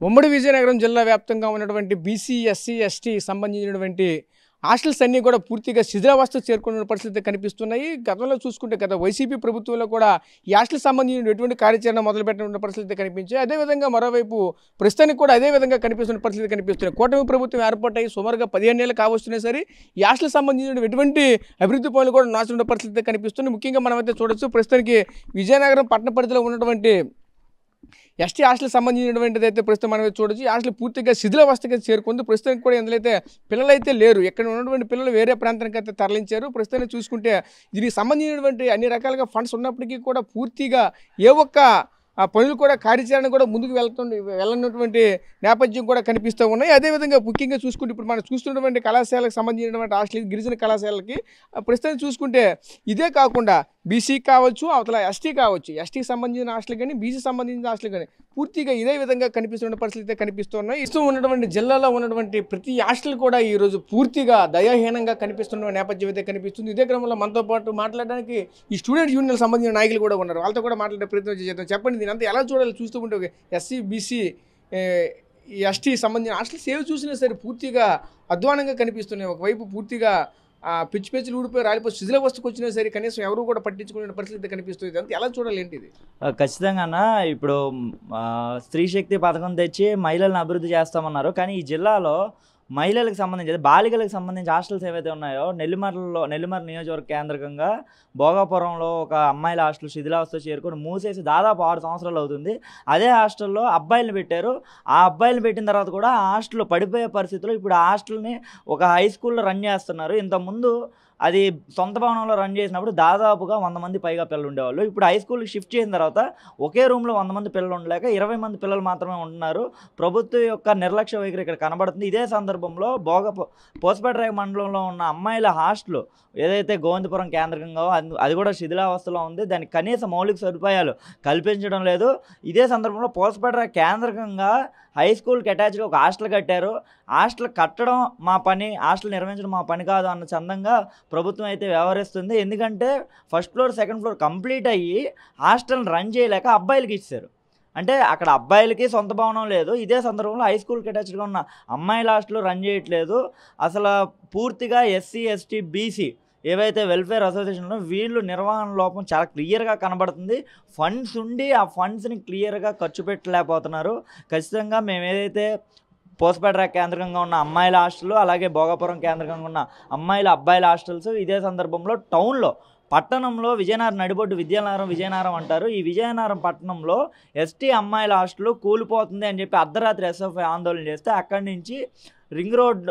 ఉమ్మడి విజయనగరం జిల్లా వ్యాప్తంగా ఉన్నటువంటి బీసీ, ఎస్సీ, ఎస్టీ సంబంధించినటువంటి హాస్టల్స్ అన్నీ కూడా పూర్తిగా శిథిలావస్థకు చేరుకున్న పరిస్థితి కనిపిస్తున్నాయి. గతంలో చూసుకుంటే గత వైసీపీ ప్రభుత్వంలో కూడా ఈ హాస్టల్కి సంబంధించిన ఎటువంటి కార్యాచరణ మొదలుపెట్టిన పరిస్థితి కనిపించాయి. అదేవిధంగా మరోవైపు ప్రస్తుతానికి కూడా అదే విధంగా కనిపిస్తున్న పరిస్థితి కనిపిస్తున్నాయి. కూటమి ప్రభుత్వం ఏర్పాటై సుమారుగా 15 ఏళ్ళు కావస్తున్నా సరే ఈ హాస్టల్కి సంబంధించిన ఎటువంటి అభివృద్ధి పనులు కూడా నాశనం పరిస్థితి కనిపిస్తుంది. ముఖ్యంగా మనమైతే చూడొచ్చు ప్రస్తుతానికి విజయనగరం పట్టణ పరిధిలో ఉన్నటువంటి ఎస్టీ హాస్టల్కి సంబంధించినటువంటిది అయితే ప్రస్తుతం మనం చూడొచ్చు. ఈ హాస్టల్ పూర్తిగా శిథిలావస్థకి చేరుకుంది. ప్రస్తుతానికి కూడా ఇందులో అయితే పిల్లలైతే లేరు. ఇక్కడ ఉన్నటువంటి పిల్లలు వేరే ప్రాంతానికి అయితే తరలించారు. ప్రస్తుతానికి చూసుకుంటే దీనికి సంబంధించినటువంటి అన్ని రకాలుగా ఫండ్స్ ఉన్నప్పటికీ కూడా పూర్తిగా ఏ ఒక్క పనులు కూడా కార్యాచరణ కూడా ముందుకు వెళ్ళనటువంటి నేపథ్యం కూడా కనిపిస్తూ ఉన్నాయి. అదేవిధంగా ముఖ్యంగా చూసుకుంటే ఇప్పుడు మనం చూస్తున్నటువంటి కళాశాలకు సంబంధించినటువంటి హాస్టల్ గిరిజన కళాశాలకి ప్రస్తుతం చూసుకుంటే ఇదే కాకుండా బీసీ కావచ్చు, అవతల ఎస్టీ కావచ్చు, ఎస్టీకి సంబంధించిన హాస్టల్ కానీ బీసీ సంబంధించిన హాస్టల్ కానీ పూర్తిగా ఇదే విధంగా కనిపిస్తున్న పరిస్థితి కనిపిస్తున్నాయి. ఇస్తూ ఉన్నటువంటి జిల్లాలో ఉన్నటువంటి ప్రతి హాస్టల్ కూడా ఈరోజు పూర్తిగా దయాహీనంగా కనిపిస్తున్న నేపథ్యం అయితే కనిపిస్తుంది. ఇదే క్రమంలో మనతో పాటు మాట్లాడడానికి ఈ స్టూడెంట్స్ యూనియన్ సంబంధించిన నాయకులు కూడా ఉన్నారు. వాళ్ళతో కూడా మాట్లాడే ప్రయత్నం చేద్దాం. చెప్పండి, దీని అంతా ఎలా చూడాలి? చూస్తూ ఉంటే ఎస్సీ, బీసీ, ఎస్టీ సంబంధించిన హాస్టల్స్ ఏవి చూసినా సరే పూర్తిగా అధ్వానంగా కనిపిస్తున్నాయి. ఒకవైపు పూర్తిగా పిచ్చి పిచ్చిలు ఊడిపోయి రాలిపోయి శిథిలావస్థకు వచ్చినా సరే కనీసం ఎవరు కూడా పట్టించుకునే పరిస్థితి కనిపిస్తుంది. అంతే ఎలా చూడాలి ఏంటిది? ఖచ్చితంగా ఇప్పుడు స్త్రీ శక్తి పథకం తెచ్చి మహిళలను అభివృద్ధి చేస్తామన్నారు. కానీ ఈ జిల్లాలో మహిళలకు సంబంధించి బాలికలకు సంబంధించి హాస్టల్స్ ఏవైతే ఉన్నాయో నెల్లిమర్ల నియోజకవర్గ కేంద్రకంగా భోగాపురంలో ఒక అమ్మాయిల హాస్టల్ శిథిలావస్థ చేరుకొని మూసేసి దాదాపు 6 సంవత్సరాలు అవుతుంది. అదే హాస్టల్లో అబ్బాయిలను పెట్టారు. ఆ అబ్బాయిలను పెట్టిన తర్వాత కూడా ఆ హాస్టల్లో పడిపోయే పరిస్థితిలో ఇప్పుడు ఆ హాస్టల్ని ఒక హై స్కూల్లో రన్ చేస్తున్నారు. ఇంతకుముందు అది సొంత భవనంలో రన్ చేసినప్పుడు దాదాపుగా 100 మంది పైగా పిల్లలు ఉండేవాళ్ళు. ఇప్పుడు హై స్కూల్కి షిఫ్ట్ చేసిన తర్వాత ఒకే రూమ్లో 100 మంది పిల్లలు ఉండలేక 20 మంది పిల్లలు మాత్రమే ఉంటున్నారు. ప్రభుత్వం యొక్క నిర్లక్ష్య వైఖరి ఇక్కడ కనబడుతుంది. ఇదే సందర్భంలో పోసపేట మండలంలో ఉన్న అమ్మాయిల హాస్టల్ ఏదైతే గోవిందపురం కేంద్రంగా అది కూడా శిథిలావస్థలో ఉంది. దానికి కనీస మౌలిక సదుపాయాలు కల్పించడం లేదు. ఇదే సందర్భంలో పోసపేట కేంద్రకంగా హై స్కూల్కి అటాచ్గా ఒక హాస్టల్ కట్టారు. హాస్టల్ కట్టడం మా పని, హాస్టల్ నిర్వహించడం మా పని కాదు అన్న చందంగా ప్రభుత్వం అయితే వ్యవహరిస్తుంది. ఎందుకంటే first floor, second floor complete అయ్యి హాస్టల్ని రన్ చేయలేక అబ్బాయిలకి ఇచ్చారు. అంటే అక్కడ అబ్బాయిలకి సొంత భవనం లేదు. ఇదే సందర్భంలో హై స్కూల్కి అటాచ్గా ఉన్న అమ్మాయిల హాస్టల్ రన్ చేయట్లేదు. అసలు పూర్తిగా ఎస్సీ, ఎస్టీ, బీసీ ఏవైతే వెల్ఫేర్ అసోసియేషన్లో వీళ్ళు నిర్వహణ లోపం చాలా క్లియర్గా కనబడుతుంది. ఫండ్స్ ఉండి ఆ ఫండ్స్ని క్లియర్గా ఖర్చు పెట్టలేకపోతున్నారు. ఖచ్చితంగా మేము ఏదైతే పోసపేట కేంద్రంగా ఉన్న అమ్మాయిల హాస్టల్, అలాగే భోగాపురం కేంద్రంగా ఉన్న అబ్బాయిల హాస్టల్స్ ఇదే సందర్భంలో టౌన్లో పట్టణంలో విజయనగరం నడిబొడ్డు విజయనగరం అంటారు. ఈ విజయనగరం పట్టణంలో ఎస్టీ అమ్మాయిల హాస్టల్ కూలిపోతుంది అని చెప్పి అర్ధరాత్రి ఎస్ఎఫ్ఐ ఆందోళన చేస్తే అక్కడి నుంచి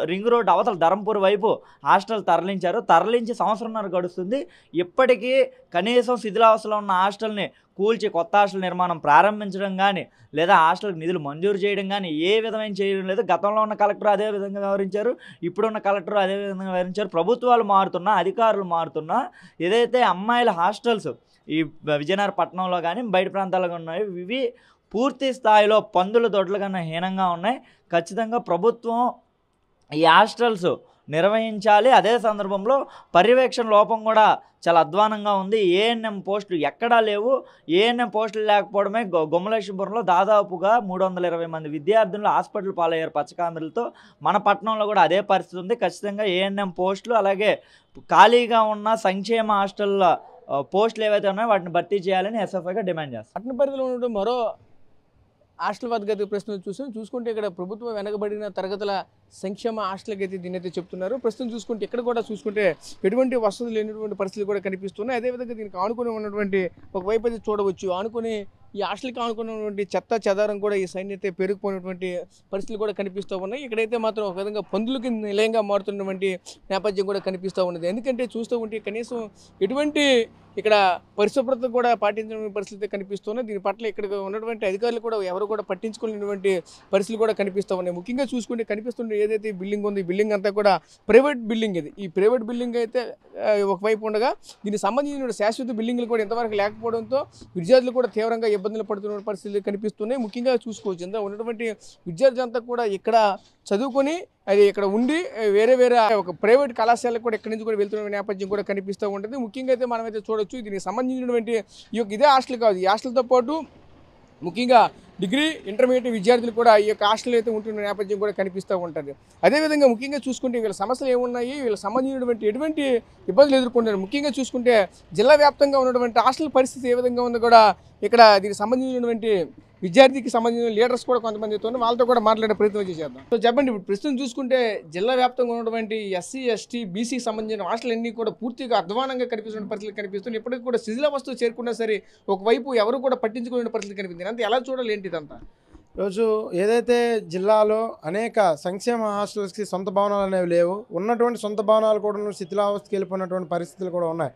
రింగ్ రోడ్ అవతల ధరంపూర్ వైపు హాస్టల్ తరలించి సంవత్సరంన్నర గడుస్తుంది. ఇప్పటికీ కనీసం శిథిలావస్థలో ఉన్న హాస్టల్ని కూల్చి కొత్త హాస్టల్ నిర్మాణం ప్రారంభించడం కానీ లేదా హాస్టల్కి నిధులు మంజూరు చేయడం కానీ ఏ విధమైన చేయడం లేదు. గతంలో ఉన్న కలెక్టర్ అదే విధంగా వ్యవహరించారు, ఇప్పుడున్న కలెక్టర్ అదే విధంగా వ్యవహరించారు. ప్రభుత్వాలు మారుతున్నా, అధికారులు మారుతున్నా ఏదైతే అమ్మాయిల హాస్టల్స్ ఈ విజయనగరం పట్టణంలో కానీ బయట ప్రాంతాల్లో ఉన్నాయి, ఇవి పూర్తి స్థాయిలో పందుల దొడ్ల కన్నా హీనంగా ఉన్నాయి. ఖచ్చితంగా ప్రభుత్వం ఈ హాస్టల్స్ నిర్వహించాలి. అదే సందర్భంలో పర్యవేక్షణ లోపం కూడా చాలా అధ్వానంగా ఉంది. ఏఎన్ఎం పోస్టులు ఎక్కడా లేవు. ఏఎన్ఎం పోస్టులు లేకపోవడమే గుమ్మలక్ష్మీపురంలో దాదాపుగా 320 మంది విద్యార్థులు హాస్పిటల్ పాలయ్యారు పచ్చకాంధ్రులతో. మన పట్టణంలో కూడా అదే పరిస్థితి ఉంది. ఖచ్చితంగా ఏఎన్ఎం పోస్టులు అలాగే ఖాళీగా ఉన్న సంక్షేమ హాస్టల్ల పోస్టులు ఏవైతే ఉన్నాయో వాటిని భర్తీ చేయాలని ఎస్ఎఫ్ఐగా డిమాండ్ చేస్తారు. పట్టణ పరిధిలో ఉన్న మరో హాస్టల్ వద్ద ప్రస్తుతం చూసుకుంటే ఇక్కడ ప్రభుత్వం వెనకబడిన తరగతుల సంక్షేమ హాస్టల్కి అయితే దీని అయితే చెప్తున్నారు. ప్రస్తుతం చూసుకుంటే ఇక్కడ కూడా చూసుకుంటే ఎటువంటి వసతులు లేనటువంటి పరిస్థితులు కూడా కనిపిస్తున్నాయి. అదేవిధంగా దీనికి ఆనుకుని ఉన్నటువంటి ఒకవైపు అయితే చూడవచ్చు, ఆనుకుని ఈ హాస్టల్కి ఆనుకున్నటువంటి చెత్త చెదారం కూడా ఈ సైన్ అయితే పెరిగిపోయినటువంటి పరిస్థితులు కూడా కనిపిస్తూ ఉన్నాయి. ఇక్కడైతే మాత్రం ఒక విధంగా పందులకి నిలయంగా మారుతున్నటువంటి నేపథ్యం కూడా కనిపిస్తూ ఉన్నది. ఎందుకంటే చూస్తూ ఉంటే కనీసం ఎటువంటి ఇక్కడ పరిశుభ్రత కూడా పాటించిన పరిస్థితి కనిపిస్తున్నాయి. దీని పట్ల ఇక్కడ ఉన్నటువంటి అధికారులు కూడా ఎవరు కూడా పట్టించుకునేటువంటి పరిస్థితులు కూడా కనిపిస్తూ ఉన్నాయి. ముఖ్యంగా చూసుకుంటే కనిపిస్తుండే ఏదైతే బిల్డింగ్ ఉంది, ఈ బిల్డింగ్ అంతా కూడా ప్రైవేట్ బిల్డింగ్ ఇది. ఈ ప్రైవేట్ బిల్డింగ్ అయితే ఒకవైపు ఉండగా దీనికి సంబంధించిన శాశ్వత బిల్డింగ్లు కూడా ఇంతవరకు లేకపోవడంతో విద్యార్థులు కూడా తీవ్రంగా ఇబ్బందులు పడుతున్న పరిస్థితులు కనిపిస్తున్నాయి. ముఖ్యంగా చూసుకోవచ్చు ఇంత ఉన్నటువంటి విద్యార్థులు అంతా కూడా ఇక్కడ చదువుకొని అది ఇక్కడ ఉండి వేరే ఒక ప్రైవేట్ కళాశాలకు కూడా ఇక్కడి నుంచి కూడా వెళ్తున్న నేపథ్యం కూడా కనిపిస్తూ ఉంటుంది. ముఖ్యంగా అయితే మనమైతే చూడొచ్చు దీనికి సంబంధించినటువంటి ఇదే హాస్టల్ కాదు, ఈ హాస్టల్తో పాటు ముఖ్యంగా డిగ్రీ ఇంటర్మీడియట్ విద్యార్థులు కూడా ఈ యొక్క హాస్టల్ అయితే ఉంటున్న నేపథ్యం కూడా కనిపిస్తూ ఉంటుంది. అదేవిధంగా ముఖ్యంగా చూసుకుంటే వీళ్ళ సమస్యలు ఏమున్నాయి, వీళ్ళ సంబంధించినటువంటి ఎటువంటి ఇబ్బందులు ఎదుర్కొంటారు, ముఖ్యంగా చూసుకుంటే జిల్లా వ్యాప్తంగా ఉన్నటువంటి హాస్టల్ పరిస్థితి ఏ విధంగా ఉందో కూడా ఇక్కడ దీనికి సంబంధించినటువంటి విద్యార్థికి సంబంధించిన లీడర్స్ కూడా కొంతమందితో వాళ్ళతో కూడా మాట్లాడే ప్రయత్నం చేద్దాం. సో చెప్పండి, ఇప్పుడు ప్రస్తుతం చూసుకుంటే జిల్లా వ్యాప్తంగా ఉన్నటువంటి ఎస్సీ ఎస్టీ బీసీకి సంబంధించిన హాస్టల్ అన్నీ కూడా పూర్తిగా అధ్వానంగా కనిపిస్తున్న పరిస్థితులు కనిపిస్తుంది. ఇప్పటికీ కూడా శిథిలావస్థ చేరుకున్నా సరే ఒకవైపు ఎవరు కూడా పట్టించుకునే పరిస్థితి కనిపిస్తుంది. అంతే ఎలా చూడాలి ఏంటి ఇదంతా? రోజు ఏదైతే జిల్లాలో అనేక సంక్షేమ హాస్టల్స్కి సొంత భవనాలు అనేవి లేవు, ఉన్నటువంటి సొంత భవనాలు కూడా శిథిలావస్థకి వెళ్ళిపోయినటువంటి పరిస్థితులు కూడా ఉన్నాయి.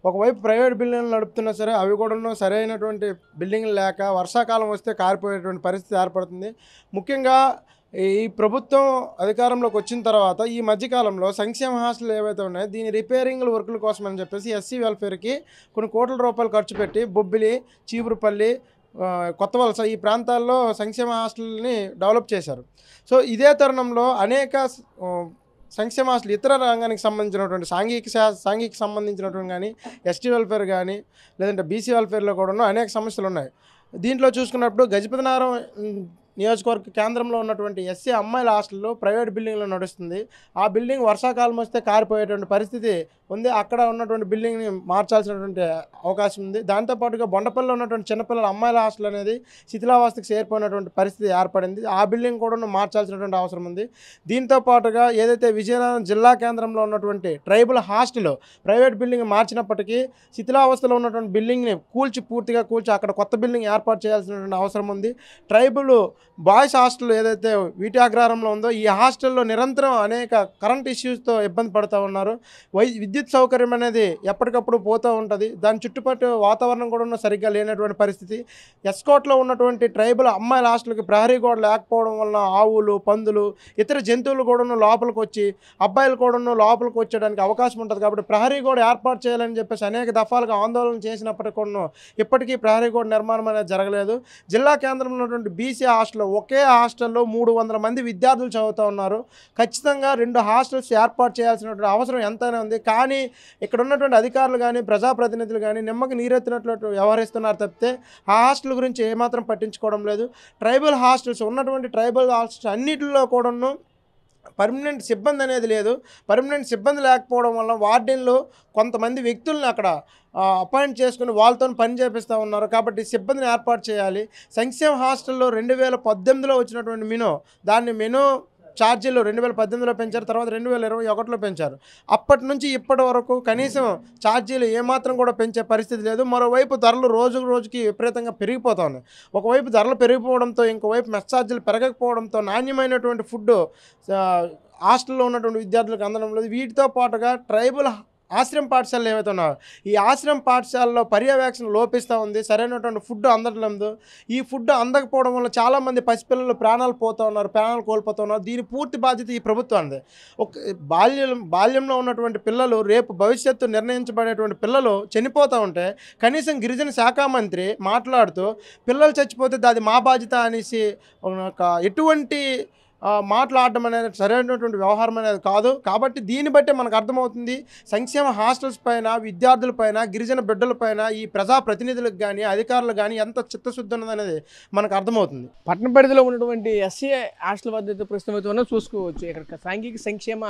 ఒకవైపు ప్రైవేట్ బిల్డింగ్లు నడుపుతున్నా సరే అవి కూడా సరైనటువంటి బిల్డింగ్లు లేక వర్షాకాలం వస్తే కారిపోయేటువంటి పరిస్థితి ఏర్పడుతుంది. ముఖ్యంగా ఈ ప్రభుత్వం అధికారంలోకి వచ్చిన తర్వాత ఈ మధ్యకాలంలో సంక్షేమ హాస్టల్ ఏవైతే ఉన్నాయో దీని రిపేరింగ్ వర్కుల కోసం అని చెప్పేసి ఎస్సీ వెల్ఫేర్కి కొన్ని కోట్ల రూపాయలు ఖర్చు పెట్టి బొబ్బిలి, చీపురుపల్లి, కొత్త వలస ఈ ప్రాంతాల్లో సంక్షేమ హాస్టల్ని డెవలప్ చేశారు. సో ఇదే తరుణంలో అనేక సంక్షేమ హాస్టల్ ఇతర రంగానికి సంబంధించినటువంటి సాంఘిక సంబంధించినటువంటి కానీ ఎస్టీ వెల్ఫేర్ కానీ లేదంటే బీసీ వెల్ఫేర్లో కూడా అనేక సమస్యలు ఉన్నాయి. దీంట్లో చూసుకున్నప్పుడు గజపతినగరం నియోజకవర్గ కేంద్రంలో ఉన్నటువంటి ఎస్సీ అమ్మాయిల హాస్టల్లో ప్రైవేట్ బిల్డింగ్లో నడుస్తుంది. ఆ బిల్డింగ్ వర్షాకాలం వస్తే కారిపోయేటువంటి పరిస్థితి ఉంది. అక్కడ ఉన్నటువంటి బిల్డింగ్ని మార్చాల్సినటువంటి అవకాశం ఉంది. దాంతోపాటుగా బొండపల్లిలో ఉన్నటువంటి చిన్నపిల్లల అమ్మాయిల హాస్టల్ అనేది శిథిలావస్థకు చేరిపోయినటువంటి పరిస్థితి ఏర్పడింది. ఆ బిల్డింగ్ కూడా మార్చాల్సినటువంటి అవసరం ఉంది. దీంతో పాటుగా ఏదైతే విజయనగరం జిల్లా కేంద్రంలో ఉన్నటువంటి ట్రైబల్ హాస్టల్ ప్రైవేట్ బిల్డింగ్ మార్చినప్పటికీ శిథిలావస్థలో ఉన్నటువంటి బిల్డింగ్ని పూర్తిగా కూల్చి అక్కడ కొత్త బిల్డింగ్ ఏర్పాటు చేయాల్సినటువంటి అవసరం ఉంది. ట్రైబల్ బాయ్స్ హాస్టల్ ఏదైతే వీటి అగ్రహారంలో ఉందో ఈ హాస్టల్లో నిరంతరం అనేక కరెంట్ ఇష్యూస్తో ఇబ్బంది పడుతూ ఉన్నారు. విద్యుత్ సౌకర్యం అనేది ఎప్పటికప్పుడు పోతూ ఉంటుంది. దాని చుట్టుపక్కల వాతావరణం కూడా సరిగ్గా లేనటువంటి పరిస్థితి. ఎస్కోట్లో ఉన్నటువంటి ట్రైబల్ అమ్మాయిల హాస్టల్కి ప్రహరీ గోడ లేకపోవడం వలన ఆవులు, పందులు, ఇతర జంతువులు కూడా లోపలికి వచ్చి అబ్బాయిలు కూడా లోపలికి వచ్చేయడానికి అవకాశం ఉంటుంది. కాబట్టి ప్రహరీ గోడ ఏర్పాటు చేయాలని చెప్పేసి అనేక దఫాలుగా ఆందోళన చేసినప్పటికీ కూడా ఇప్పటికీ ప్రహరీ గోడ నిర్మాణం అనేది జరగలేదు. జిల్లా కేంద్రంలో ఉన్నటువంటి బీసీ హాస్టల్ ఒకే హాస్టల్లో 300 మంది విద్యార్థులు చదువుతూ ఉన్నారు. ఖచ్చితంగా 2 హాస్టల్స్ ఏర్పాటు చేయాల్సినటువంటి అవసరం ఎంతైనా ఉంది. కానీ ఇక్కడ ఉన్నటువంటి అధికారులు కానీ ప్రజాప్రతినిధులు కానీ నిమ్మకి నీరెత్తినట్లు వ్యవహరిస్తున్నారు తప్పితే ఆ హాస్టల్ గురించి ఏమాత్రం పట్టించుకోవడం లేదు. ట్రైబల్ హాస్టల్స్ ఉన్నటువంటి ట్రైబల్ హాస్టల్స్ అన్నిటిలో కూడాను పర్మనెంట్ సిబ్బంది అనేది లేదు. పర్మనెంట్ సిబ్బంది లేకపోవడం వల్ల వార్డెన్లు కొంతమంది వ్యక్తులను అక్కడ అపాయింట్ చేసుకుని వాళ్ళతో పని చేపిస్తూ ఉన్నారు. కాబట్టి సిబ్బందిని ఏర్పాటు చేయాలి. సంక్షేమ హాస్టల్లో 2018లో వచ్చినటువంటి మెనూ ఛార్జీలు 2018లో పెంచారు, తర్వాత 2021లో పెంచారు. అప్పటి నుంచి ఇప్పటి వరకు కనీసం ఛార్జీలు ఏమాత్రం కూడా పెంచే పరిస్థితి లేదు. మరోవైపు ధరలు రోజుకి విపరీతంగా పెరిగిపోతూ ఉన్నాయి. ఒకవైపు ధరలు పెరిగిపోవడంతో ఇంకోవైపు మెస్ ఛార్జీలు పెరగకపోవడంతో నాణ్యమైనటువంటి ఫుడ్ హాస్టల్లో ఉన్నటువంటి విద్యార్థులకు అందడం లేదు. వీటితో పాటుగా ట్రైబల్ ఆశ్రమ పాఠశాలలు ఏవైతే ఉన్నాయో ఈ ఆశ్రమ పాఠశాలలో పర్యవేక్షణ లోపిస్తూ ఉంది. సరైనటువంటి ఫుడ్ అందట్లేదు. ఈ ఫుడ్ అందకపోవడం వల్ల చాలామంది పసిపిల్లలు ప్రాణాలు కోల్పోతూ ఉన్నారు. దీని పూర్తి బాధ్యత ఈ ప్రభుత్వానికి. బాల్యంలో ఉన్నటువంటి పిల్లలు రేపు భవిష్యత్తు నిర్ణయించబడేటువంటి పిల్లలు చనిపోతూ ఉంటే కనీసం గిరిజన శాఖ మంత్రి మాట్లాడుతూ పిల్లలు చచ్చిపోతే అది మా బాధ్యత అనేసి ఎటువంటి మాట్లాడడం అనేది సరైనటువంటి వ్యవహారం అనేది కాదు. కాబట్టి దీన్ని బట్టి మనకు అర్థమవుతుంది సంక్షేమ హాస్టల్స్ పైన, విద్యార్థుల పైన, గిరిజన బిడ్డల పైన ఈ ప్రజాప్రతినిధులకు కానీ అధికారులు కానీ ఎంత చిత్తశుద్ధి ఉన్నదనేది మనకు అర్థమవుతుంది. పట్టణ పరిధిలో ఉన్నటువంటి ఎస్సీ హాస్టల్ వద్ద ప్రస్తుతం చూసుకోవచ్చు. ఇక్కడ సాంఘిక సంక్షేమ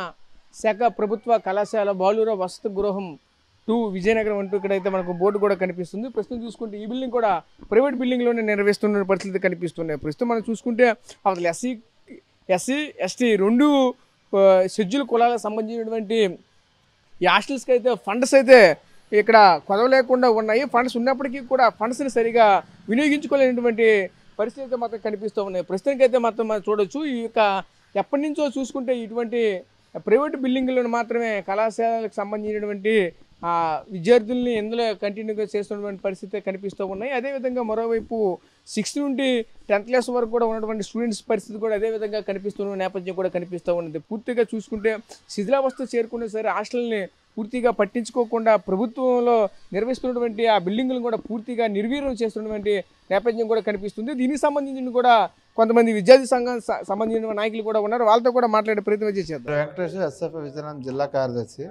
శాఖ ప్రభుత్వ కళాశాల బాలుర వసతి గృహం 2 విజయనగరం అంటూ ఇక్కడైతే మనకు బోర్డు కూడా కనిపిస్తుంది. ప్రస్తుతం చూసుకుంటే ఈ బిల్డింగ్ కూడా ప్రైవేట్ బిల్డింగ్లోనే నిర్వహిస్తున్న పరిస్థితి కనిపిస్తున్నాయి. ప్రస్తుతం మనం చూసుకుంటే అసలు ఎస్సీ ఎస్టీ 2 షెడ్యూల్ కులాలకు సంబంధించినటువంటి ఈ హాస్టల్స్కి అయితే ఫండ్స్ అయితే ఇక్కడ కొదవలేకుండా ఉన్నాయి. ఫండ్స్ ఉన్నప్పటికీ కూడా ఫండ్స్ని సరిగా వినియోగించుకోలేనటువంటి పరిస్థితి అయితే మాత్రం కనిపిస్తూ ఉన్నాయి. ప్రస్తుతానికి అయితే మాత్రం మనం చూడొచ్చు. ఈ యొక్క ఎప్పటి నుంచో చూసుకుంటే ఇటువంటి ప్రైవేట్ బిల్డింగ్లను మాత్రమే కళాశాలకు సంబంధించినటువంటి విద్యార్థుల్ని ఇందులో కంటిన్యూగా చేస్తున్నటువంటి పరిస్థితి కనిపిస్తూ ఉన్నాయి. అదేవిధంగా మరోవైపు 6th నుండి 10th క్లాస్ వరకు కూడా ఉన్నటువంటి స్టూడెంట్స్ పరిస్థితి కూడా అదేవిధంగా కనిపిస్తున్న నేపథ్యం కూడా కనిపిస్తూ ఉన్నది. పూర్తిగా చూసుకుంటే శిథిలావస్థ చేరుకునే సరే హాస్టల్ని పూర్తిగా పట్టించుకోకుండా ప్రభుత్వంలో నిర్వహిస్తున్నటువంటి ఆ బిల్డింగ్లను కూడా పూర్తిగా నిర్వీర్యం చేస్తున్నటువంటి నేపథ్యం కూడా కనిపిస్తుంది. దీనికి సంబంధించి కూడా కొంతమంది విద్యార్థి సంఘం సంబంధించిన నాయకులు కూడా ఉన్నారు. వాళ్ళతో కూడా మాట్లాడే ప్రయత్నం చేసేద్దాం. వెంకటేశ్వర ఎస్ఎఫ్ విజయనగరం జిల్లా కార్యదర్శి.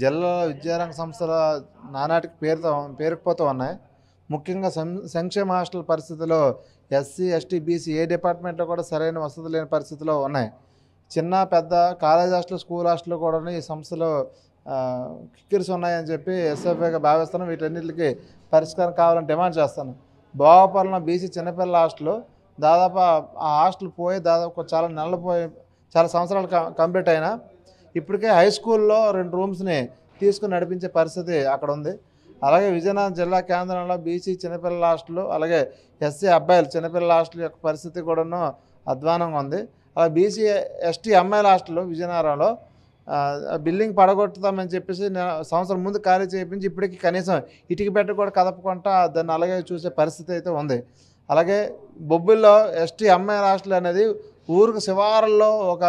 జిల్లా విద్యారంగ సంస్థల నానాటికి పేరుకుపోతూ ఉన్నాయి. ముఖ్యంగా సంక్షేమ హాస్టల్ పరిస్థితిలో ఎస్సీ ఎస్టీ బీసీ ఏ డిపార్ట్మెంట్లో కూడా సరైన వసతులు లేని పరిస్థితిలో ఉన్నాయి. చిన్న పెద్ద కాలేజ్ హాస్టల్ స్కూల్ హాస్టల్ కూడా ఈ సంస్థలో కిక్కిరిసి ఉన్నాయని చెప్పి ఎస్ఎఫ్ఐగా భావిస్తాను. వీటన్నిటికీ పరిష్కారం కావాలని డిమాండ్ చేస్తాను. భోగాపురంలో బీసీ చిన్నపిల్లల హాస్టల్ దాదాపు ఆ హాస్టల్ పోయి దాదాపు చాలా నెలలు పోయి చాలా సంవత్సరాలు కంప్లీట్ అయినా ఇప్పటికే హై స్కూల్లో 2 రూమ్స్ని తీసుకుని నడిపించే పరిస్థితి అక్కడ ఉంది. అలాగే విజయనగరం జిల్లా కేంద్రంలో బీసీ చిన్నపిల్లల హాస్టల్ అలాగే ఎస్సీ అబ్బాయిలు చిన్నపిల్లల హాస్టల్ యొక్క పరిస్థితి కూడాను అధ్వానంగా ఉంది. అలా బీసీ ఎస్టీ అమ్మాయిల హాస్టల్ విజయనగరంలో బిల్డింగ్ పడగొట్టుతామని చెప్పేసి సంవత్సరం ముందు ఖాళీ చేయించి ఇప్పటికీ కనీసం ఇటుక బెట్ట కూడా కదపకుండా దాన్ని అలాగే చూసే పరిస్థితి అయితే ఉంది. అలాగే బొబ్బిల్లో ఎస్టీ అమ్మాయిల హాస్టల్ అనేది ఊరికి శివారుల్లో ఒక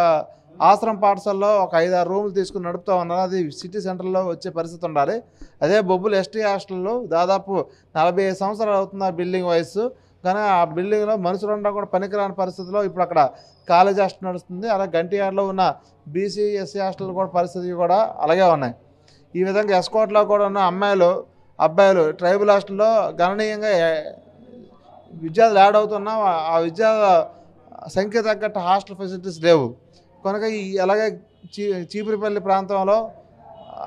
ఆశ్రమ పాఠశాలలో ఒక 5-6 రూములు తీసుకుని నడుపుతూ ఉన్నారు. అది సిటీ సెంటర్లో వచ్చే పరిస్థితి ఉండాలి. అదే బొబ్బులు ఎస్టీ హాస్టల్లో దాదాపు 45 సంవత్సరాలు అవుతుంది ఆ బిల్డింగ్ వయసు. కానీ ఆ బిల్డింగ్లో మనుషులుండా కూడా పనికిరాని పరిస్థితిలో ఇప్పుడు అక్కడ కాలేజ్ హాస్టల్ నడుస్తుంది. అలాగే గంటియాడలో ఉన్న బీసీ ఎస్సీ హాస్టల్ కూడా పరిస్థితి కూడా అలాగే ఉన్నాయి. ఈ విధంగా ఎస్కోట్లో కూడా ఉన్న అమ్మాయిలు అబ్బాయిలు ట్రైబల్ హాస్టల్లో గణనీయంగా విద్యార్థులు యాడ్ అవుతున్నా ఆ విద్యార్థుల సంఖ్య తగ్గట్టు హాస్టల్ ఫెసిలిటీస్ లేవు కనుక అలాగే చీపురిపల్లి ప్రాంతంలో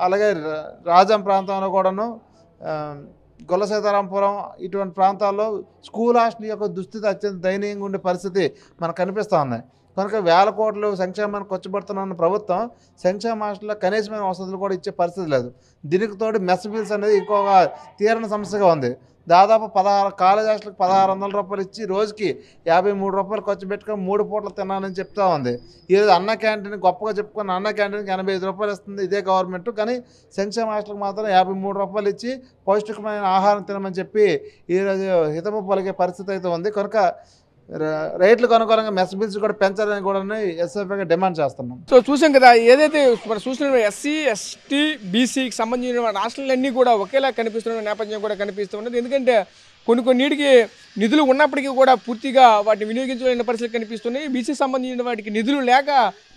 అలాగే రాజం ప్రాంతంలో కూడాను గొల్ల సీతారాంపురం ఇటువంటి ప్రాంతాల్లో స్కూల్ హాస్టల్ యొక్క దుస్థితి అత్యంత దయనీయంగా ఉండే పరిస్థితి మనకు కనిపిస్తూ ఉన్నాయి. కనుక 1000 కోట్లు సంక్షేమానికి ఖర్చు పెడుతున్న ప్రభుత్వం సంక్షేమ హాస్టల్లో కనీసమైన వసతులు కూడా ఇచ్చే పరిస్థితి లేదు. దీనికి తోడు మెస్ బిల్స్ అనేది ఇంకొక తీరని సమస్యగా ఉంది. దాదాపు 16 కాలేజ్ హాస్టల్కి 1600 రూపాయలు ఇచ్చి రోజుకి 53 రూపాయలు ఖర్చు పెట్టుకొని 3 పూటలు తిన్నానని చెప్తా ఉంది. ఈరోజు అన్న క్యాంటీన్ గొప్పగా చెప్పుకున్న అన్న క్యాంటీన్కి 85 రూపాయలు ఇస్తుంది ఇదే గవర్నమెంట్. కానీ సంక్షేమ హాస్టల్కి మాత్రం 53 రూపాయలు ఇచ్చి పౌష్టికమైన ఆహారం తినమని చెప్పి ఈరోజు హితము పలికే పరిస్థితి అయితే ఉంది. కనుక రేట్లకు అనుకూలంగా మెస్ బిల్స్ కూడా పెంచాలని కూడా ఎస్ఎఫ్ఐగా డిమాండ్ చేస్తున్నాం. సో చూసాం కదా, ఏదైతే మనం చూసిన ఎస్సీ ఎస్టీ బీసీకి సంబంధించిన రాష్ట్రాలన్నీ కూడా ఒకేలా కనిపిస్తున్న నేపథ్యం కూడా కనిపిస్తున్నది. ఎందుకంటే కొన్నిటికి నిధులు ఉన్నప్పటికీ కూడా పూర్తిగా వాటిని వినియోగించలేని పరిస్థితులు కనిపిస్తున్నాయి. బీసీకి సంబంధించిన వాటికి నిధులు లేక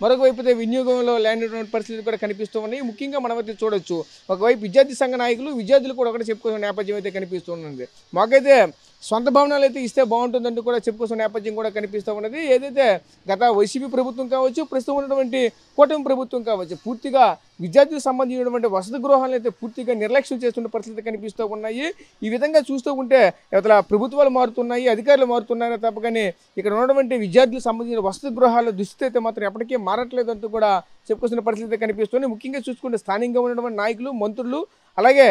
మరొక వైపు వినియోగంలో లేనటువంటి పరిస్థితులు కూడా కనిపిస్తూ ఉన్నాయి. ముఖ్యంగా మనమైతే చూడొచ్చు, ఒకవైపు విద్యార్థి సంఘ నాయకులు విద్యార్థులు కూడా ఒకటి చెప్పుకునే నేపథ్యం అయితే కనిపిస్తున్నది. మాకైతే సొంత భవనాలు అయితే ఇస్తే బాగుంటుందంటూ కూడా చెప్పుకోసం నేపథ్యం కూడా కనిపిస్తూ ఉన్నది. ఏదైతే గత వైసీపీ ప్రభుత్వం కావచ్చు, ప్రస్తుతం ఉన్నటువంటి కూటమి ప్రభుత్వం కావచ్చు, పూర్తిగా విద్యార్థులకు సంబంధించినటువంటి వసతి గృహాలను అయితే పూర్తిగా నిర్లక్ష్యం చేస్తున్న పరిస్థితి కనిపిస్తూ ఉన్నాయి. ఈ విధంగా చూస్తూ ఉంటే ఇతర ప్రభుత్వాలు మారుతున్నాయి, అధికారులు మారుతున్నారో తప్ప కానీ ఇక్కడ ఉన్నటువంటి విద్యార్థులకు సంబంధించిన వసతి గృహాల దుస్థితి అయితే మాత్రం ఎప్పటికీ మారట్లేదంటూ కూడా చెప్పుకోసిన పరిస్థితి కనిపిస్తుంది. ముఖ్యంగా చూసుకుంటే స్థానికంగా ఉన్నటువంటి నాయకులు, మంత్రులు అలాగే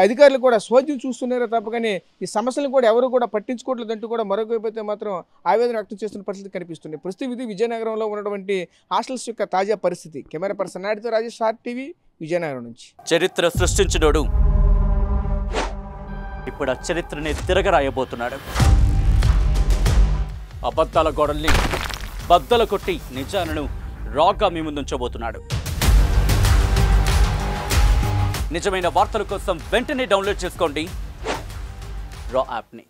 అధికారులు కూడా స్వాధ్యం చూస్తున్నారో తప్ప కానీ ఈ సమస్యలను కూడా ఎవరు కూడా పట్టించుకోవట్లేదంటూ కూడా మరొక వైపు అయితే మాత్రం ఆవేదన వ్యక్తం చేస్తున్న పరిస్థితి కనిపిస్తుంది. ప్రస్తుతం ఇది విజయనగరంలో ఉన్నటువంటి హాస్టల్స్ యొక్క తాజా పరిస్థితి. కెమెరా పర్సన్ నాయుడుతో రాజేష్, RTV, విజయనగరం నుంచి. చరిత్ర సృష్టించినోడు ఇప్పుడు ఆ చరిత్రని తిరగరాయబోతున్నాడు. అబద్ధాల గోడల్ని బద్దలు కొట్టి నిజాలను రాగా మీ ముందుంచబోతున్నాడు. నిజమైన వార్తల కోసం వెంటనే డౌన్లోడ్ చేసుకోండి రా యాప్ని.